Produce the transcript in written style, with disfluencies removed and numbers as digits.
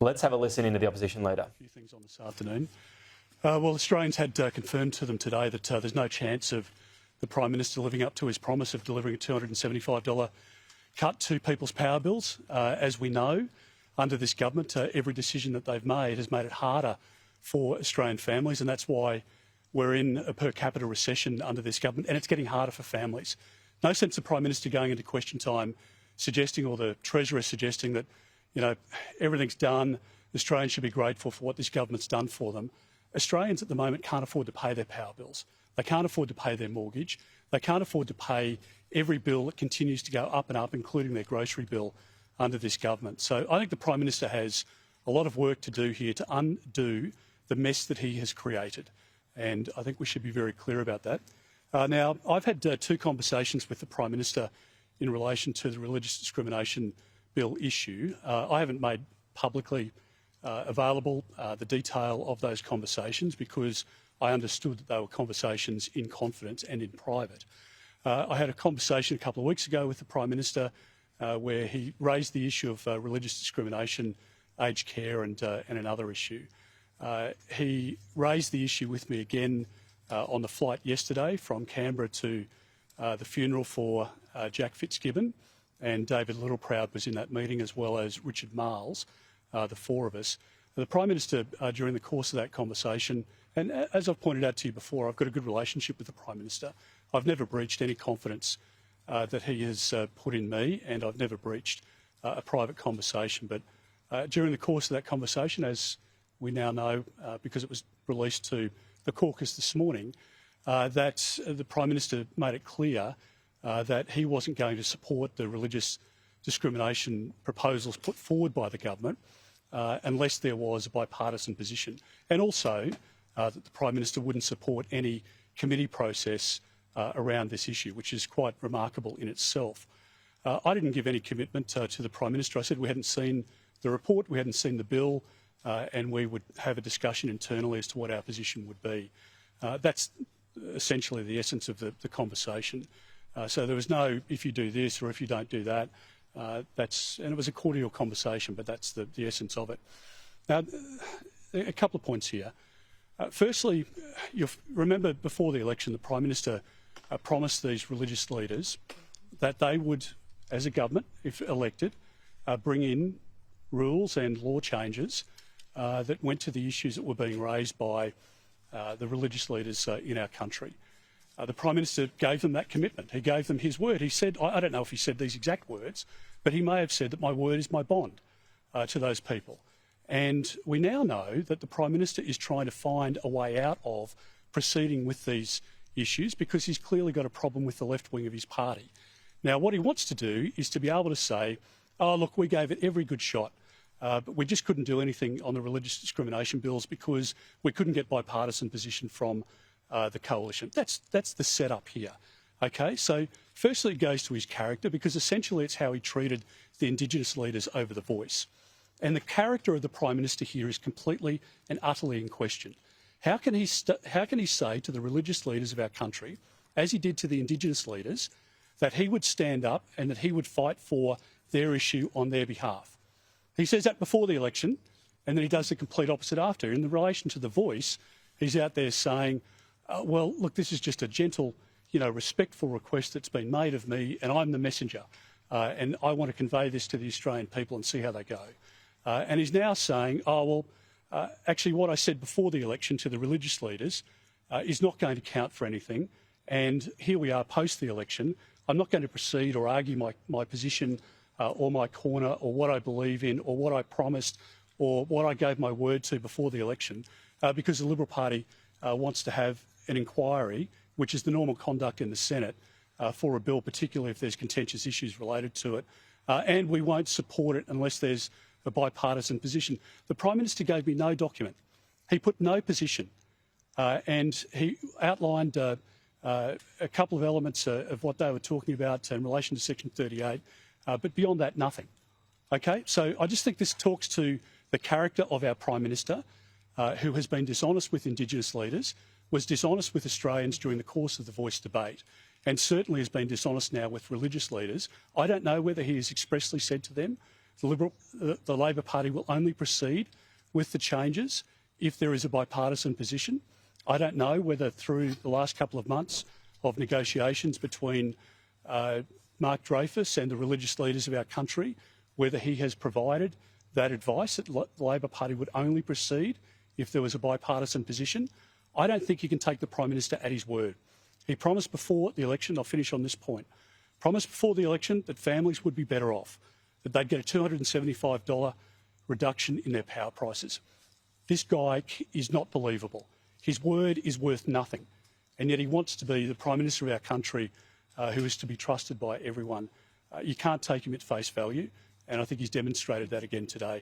Let's have a listen into the opposition leader. A few things on this afternoon. Well, Australians had confirmed to them today that there's no chance of the Prime Minister living up to his promise of delivering a $275 cut to people's power bills. As we know, under this government, every decision that they've made has made it harder for Australian families, and that's why we're in a per capita recession under this government, and it's getting harder for families. No sense the Prime Minister going into question time suggesting, or the Treasurer suggesting that, you know, everything's done, Australians should be grateful for what this government's done for them. Australians at the moment can't afford to pay their power bills. They can't afford to pay their mortgage. They can't afford to pay every bill that continues to go up and up, including their grocery bill under this government. So I think the Prime Minister has a lot of work to do here to undo the mess that he has created. And I think we should be very clear about that. Now, I've had two conversations with the Prime Minister in relation to the religious discrimination bill issue. I haven't made publicly available the detail of those conversations because I understood that they were conversations in confidence and in private. I had a conversation a couple of weeks ago with the Prime Minister where he raised the issue of religious discrimination, aged care and another issue. He raised the issue with me again on the flight yesterday from Canberra to the funeral for Jack Fitzgibbon, and David Littleproud was in that meeting, as well as Richard Marles, the four of us. The Prime Minister, during the course of that conversation, and as I've pointed out to you before, I've got a good relationship with the Prime Minister. I've never breached any confidence that he has put in me, and I've never breached a private conversation. But during the course of that conversation, as we now know, because it was released to the caucus this morning, that the Prime Minister made it clear that he wasn't going to support the religious discrimination proposals put forward by the government unless there was a bipartisan position, and also that the Prime Minister wouldn't support any committee process around this issue, which is quite remarkable in itself. I didn't give any commitment to the Prime Minister. I said we hadn't seen the report, we hadn't seen the bill, and we would have a discussion internally as to what our position would be. That's essentially the essence of the conversation. So there was no if you do this or if you don't do that. And it was a cordial conversation, but that's the essence of it. Now, a couple of points here. Firstly, you'll remember before the election, the Prime Minister promised these religious leaders that they would, as a government, if elected, bring in rules and law changes that went to the issues that were being raised by the religious leaders in our country. The Prime Minister gave them that commitment. He gave them his word. He said, I don't know if he said these exact words, but he may have said that my word is my bond to those people. And we now know that the Prime Minister is trying to find a way out of proceeding with these issues because he's clearly got a problem with the left wing of his party. Now, what he wants to do is to be able to say, oh, look, we gave it every good shot, but we just couldn't do anything on the religious discrimination bills because we couldn't get bipartisan position from the coalition. That's the setup here. Okay, so firstly it goes to his character because essentially it's how he treated the Indigenous leaders over the Voice. And the character of the Prime Minister here is completely and utterly in question. How can he say to the religious leaders of our country, as he did to the Indigenous leaders, that he would stand up and that he would fight for their issue on their behalf? He says that before the election, and then he does the complete opposite after. In relation to the Voice, he's out there saying, well, look, this is just a gentle, respectful request that's been made of me, and I'm the messenger, and I want to convey this to the Australian people and see how they go. And he's now saying, oh, well, actually what I said before the election to the religious leaders is not going to count for anything, and here we are post the election. I'm not going to proceed or argue my position or my corner or what I believe in or what I promised or what I gave my word to before the election because the Liberal Party wants to have an inquiry, which is the normal conduct in the Senate, for a bill, particularly if there's contentious issues related to it, and we won't support it unless there's a bipartisan position. The Prime Minister gave me no document. He put no position, and he outlined a couple of elements of what they were talking about in relation to Section 38, but beyond that, nothing. Okay, so I just think this talks to the character of our Prime Minister, who has been dishonest with Indigenous leaders, was dishonest with Australians during the course of the Voice debate, and certainly has been dishonest now with religious leaders. I don't know whether he has expressly said to them the Labor Party will only proceed with the changes if there is a bipartisan position. I don't know whether through the last couple of months of negotiations between Mark Dreyfus and the religious leaders of our country, whether he has provided that advice that the Labor Party would only proceed if there was a bipartisan position. I don't think you can take the Prime Minister at his word. He promised before the election, I'll finish on this point, promised before the election that families would be better off, that they'd get a $275 reduction in their power prices. This guy is not believable. His word is worth nothing, and yet he wants to be the Prime Minister of our country who is to be trusted by everyone. You can't take him at face value, and I think he's demonstrated that again today.